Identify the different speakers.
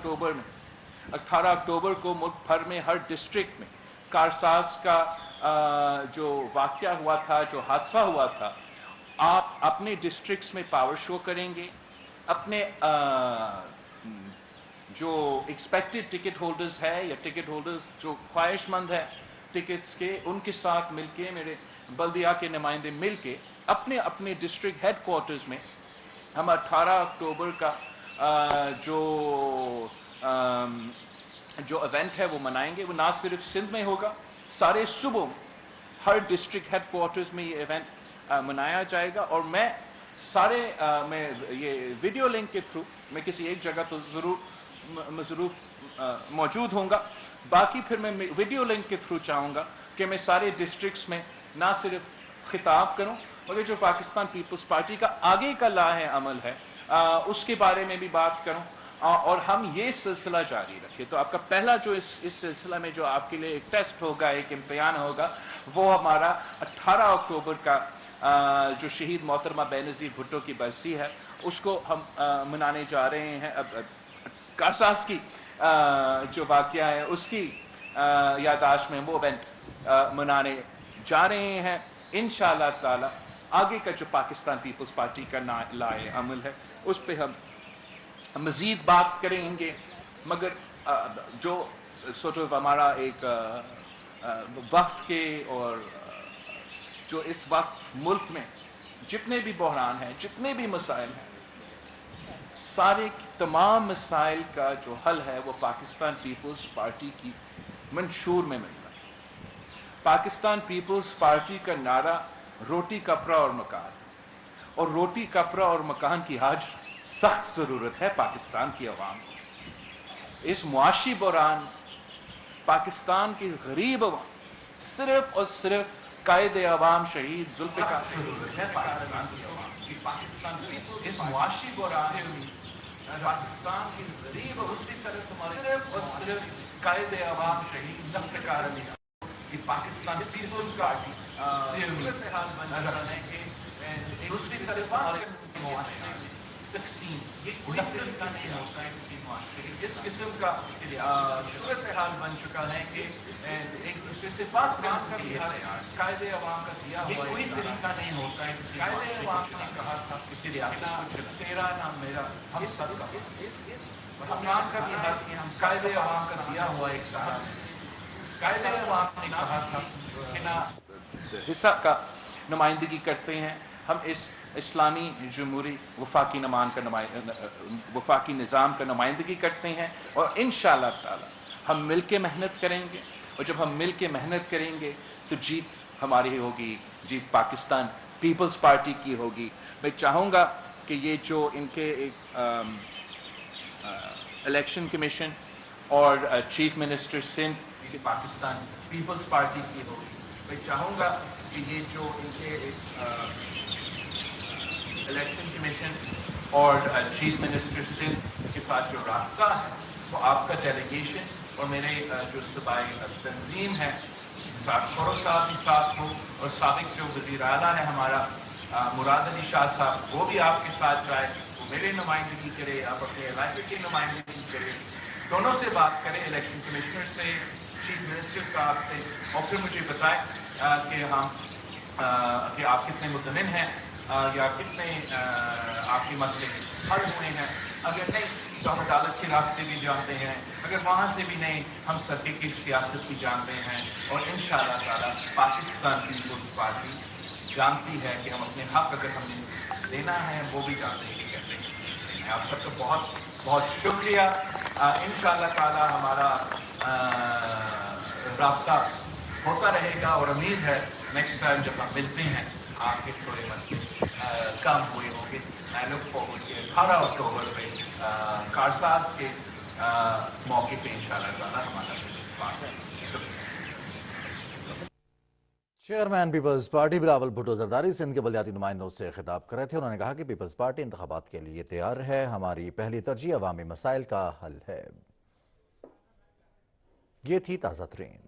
Speaker 1: अक्टूबर में 18 अक्टूबर को मुल्क भर में हर डिस्ट्रिक्ट में कारसाज का जो वाक़या हुआ था, जो हादसा हुआ था, आप अपने डिस्ट्रिक्ट्स में पावर शो करेंगे, अपने जो एक्सपेक्टेड टिकट होल्डर्स है या टिकट होल्डर्स जो ख्वाहिशमंद है टिकट्स के, उनके साथ मिलके, मेरे बल्दिया के नुमाइंदे मिलके अपने अपने डिस्ट्रिक्ट हेड क्वार्टर्स में हम 18 अक्टूबर का जो इवेंट है वो मनाएंगे। वो ना सिर्फ सिंध में होगा, सारे सूबों में हर डिस्ट्रिक्ट हेड क्वार्टर्स में ये इवेंट मनाया जाएगा। और मैं ये वीडियो लिंक के थ्रू मैं किसी एक जगह तो ज़रूर मौजूद होऊंगा, बाकी फिर मैं वीडियो लिंक के थ्रू चाहूँगा कि मैं सारे डिस्ट्रिक्ट्स में ना सिर्फ खिताब करूँ, मगर जो पाकिस्तान पीपल्स पार्टी का आगे का लाहे अमल है उसके बारे में भी बात करूँ, और हम ये सिलसिला जारी रखें। तो आपका पहला जो इस सिलसिला में जो आपके लिए एक टेस्ट होगा, एक इम्तिहान होगा, वो हमारा 18 अक्टूबर का जो शहीद मोहतरमा बेनज़ीर भुट्टो की बरसी है उसको हम मनाने जा रहे हैं। अब कारसाज की जो वाक़या है उसकी याददाश्त में वो इवेंट मनाने जा रहे हैं। इंशाअल्लाह ताला आगे का जो पाकिस्तान पीपल्स पार्टी का लाए अमल है उस पर हम मज़ीद बात करेंगे, मगर जो हमारा एक वक्त के और जो इस वक्त मुल्क में जितने भी बहरान हैं, जितने भी मसाइल हैं, सारे तमाम मसाइल का जो हल है वो पाकिस्तान पीपल्स पार्टी की मंशूर में मिलता है। पाकिस्तान पीपल्स पार्टी का नारा रोटी कपड़ा और मकान, और रोटी कपड़ा और मकान की आज सख्त ज़रूरत है पाकिस्तान की अवाम को। इस मुआशी बहरान पाकिस्तान की गरीब अवाम सिर्फ और सिर्फ कायदे अवाम शहीद जुल्फ़िकार ज़रूरत है पाकिस्तान की अवाम की। पाकिस्तान इस मुआशी बहरान पाकिस्तान की गरीब उसकी तरफ सिर्फ और सिर्फ कायदे अवाम शहीद जुल्फ़िकार कि पाकिस्तान पीपल्स पार्टी दूसरी तरफ तकसीम, ये कोई तरीका नहीं होता है किसी मुआशरे के। इस किस्म का सूरत हाल बन चुका है कि एक दूसरे से बात करने का कायदे अवाम का दिया हुआ कोई तरीका नहीं होता है। कायदे अवाम ने कहा था किसी रियासत तेरा नाम मेरा, हम सब इस मकान का भी हक हम कायदे अवाम का दिया हुआ एक कायदे अवाम ने कहा था कि ना हिस्सा का नुमाइंदगी करते हैं। हम इस इस्लामी जमहूरी वफाकी निज़ाम का नुमाइंदगी करते हैं, और इंशाअल्लाह ताला हम मिल के मेहनत करेंगे, और जब हम मिल के मेहनत करेंगे तो जीत हमारी होगी, जीत पाकिस्तान पीपल्स पार्टी की होगी। मैं चाहूँगा कि ये जो इनके एक इलेक्शन कमीशन और चीफ मिनिस्टर सिंध की पाकिस्तान पीपल्स पार्टी की होगी। मैं चाहूँगा कि ये जो इनके एक इलेक्शन कमीशन और चीफ मिनिस्टर सिंध के साथ जो रास्ता है वो आपका डेलीगेशन और मेरे जो सूबाई तंजीम है साथ साहब भी साथ हो, और साबिक जो वज़ीर आला है हमारा मुराद अली शाह साहब, वो भी आपके साथ जाए, वो मेरे नुमाइंदगी करे, आप अपने इलाके की नुमाइंदगी करें, दोनों से बात करें, इलेक्शन कमिश्नर से, चीफ मिनिस्टर साहब से, और फिर मुझे बताएं कि आप कितने मुतमिन हैं या कितने आपके मसले हल हुए हैं। अगर नहीं तो हम अदालत के रास्ते भी जानते हैं, अगर वहाँ से भी नहीं हम सत्य की सियासत भी जानते हैं, और इंशाअल्लाह ताला पाकिस्तान पीपल्स पार्टी जानती है कि हम अपने हक अगर हमने लेना है वो भी जानते हैं कि कैसे लेना है। आप सबका बहुत बहुत शुक्रिया। इंशाअल्लाह ताला हमारा राब्ता होता रहेगा, और उम्मीद है नेक्स्ट टाइम जब हम मिलते हैं आपके थोड़े मसले कम हुए होंगे। मैं लुक फॉरवर्ड के 18 अक्टूबर पे कारसाज के मौके पे इंशाअल्लाह ताला हमारा बात है।
Speaker 2: चेयरमैन पीपल्स पार्टी बिलावल भुट्टो जरदारी सिंध के बलदियाती नुमाइंदों से खिताब कर रहे थे। उन्होंने कहा कि पीपल्स पार्टी इंतखाबात के लिए तैयार है, हमारी पहली तरजीह अवामी मसाइल का हल है। ये थी ताज़ा तरीन